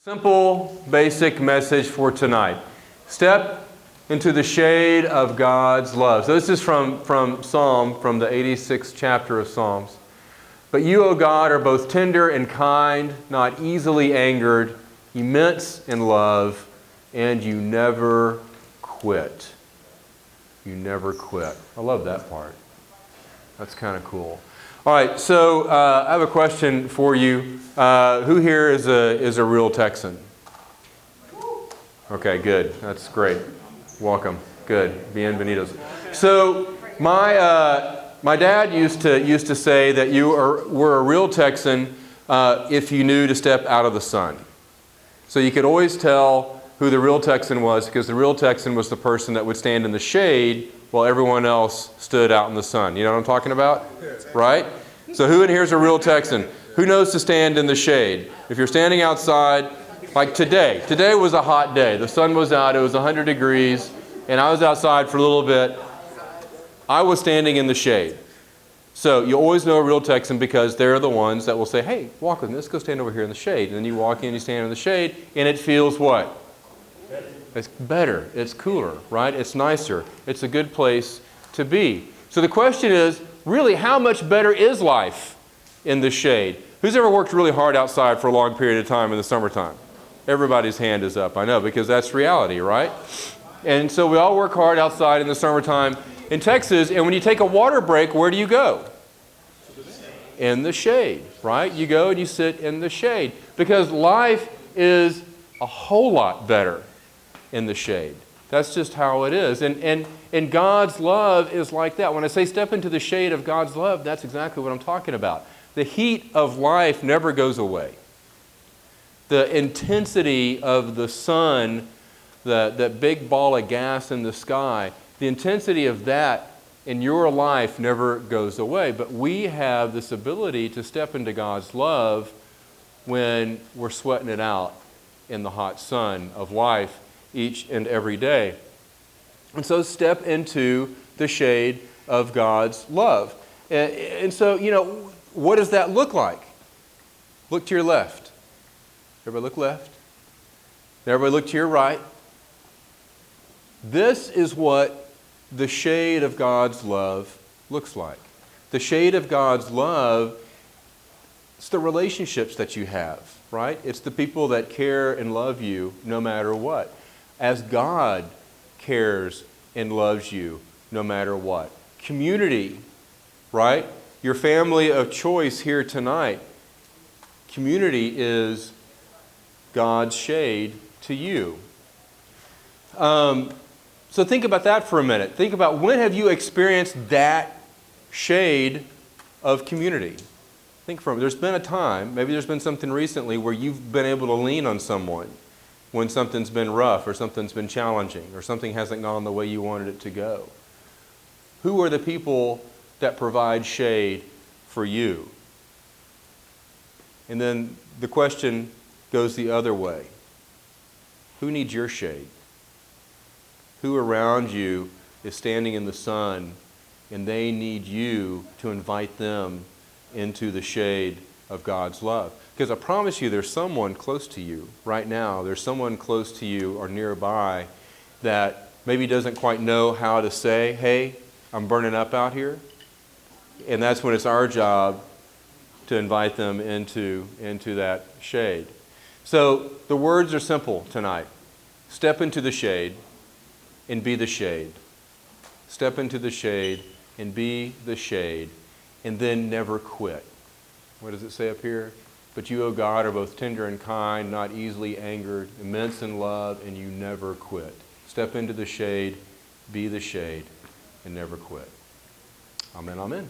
Simple, basic message for tonight. Step into the shade of God's love. So this is from the 86th chapter of Psalms. But you, O God, are both tender and kind, not easily angered, immense in love, and you never quit. You never quit. I love that part. That's kind of cool. All right, so I have a question for you. Who here is a real Texan? Okay, good. That's great. Welcome. Good. Bienvenidos. So my dad used to say that you were a real Texan if you knew to step out of the sun. So you could always tell who the real Texan was because the real Texan was the person that would stand in the shade while everyone else stood out in the sun. You know what I'm talking about? Right? So who in here is a real Texan? Who knows to stand in the shade? If you're standing outside, like today. Today was a hot day. The sun was out. It was 100 degrees. And I was outside for a little bit. I was standing in the shade. So you always know a real Texan because they're the ones that will say, hey, walk with me. Let's go stand over here in the shade. And then you walk in, you stand in the shade, and it feels what? It's better. It's cooler, right? It's nicer. It's a good place to be. So the question is, really, how much better is life in the shade? Who's ever worked really hard outside for a long period of time in the summertime? Everybody's hand is up, I know, because that's reality, right? And so we all work hard outside in the summertime in Texas, and when you take a water break, where do you go? In the shade, right? You go and you sit in the shade because life is a whole lot better in the shade. That's just how it is. And God's love is like that. When I say step into the shade of God's love, that's exactly what I'm talking about. The heat of life never goes away. The intensity of the sun, that big ball of gas in the sky, the intensity of that in your life never goes away. But we have this ability to step into God's love when we're sweating it out in the hot sun of life each and every day. And so step into the shade of God's love. And so, what does that look like? Look to your left. Everybody look left. Everybody look to your right. This is what the shade of God's love looks like. The shade of God's love, it's the relationships that you have, right? It's the people that care and love you no matter what. As God cares and loves you no matter what. Community, right? Your family of choice here tonight. Community is God's shade to you. So think about that for a minute. Think about when have you experienced that shade of community? There's been a time, maybe there's been something recently where you've been able to lean on someone when something's been rough or something's been challenging or something hasn't gone the way you wanted it to go. Who are the people that provide shade for you? And then the question goes the other way. Who needs your shade? Who around you is standing in the sun and they need you to invite them into the shade of God's love? Because I promise you there's someone close to you right now. There's someone close to you or nearby that maybe doesn't quite know how to say, hey, I'm burning up out here. And that's when it's our job to invite them into that shade. So the words are simple tonight. Step into the shade and be the shade. Step into the shade and be the shade. And then never quit. What does it say up here? But you, O God, are both tender and kind, not easily angered, immense in love, and you never quit. Step into the shade, be the shade, and never quit. Amen, amen.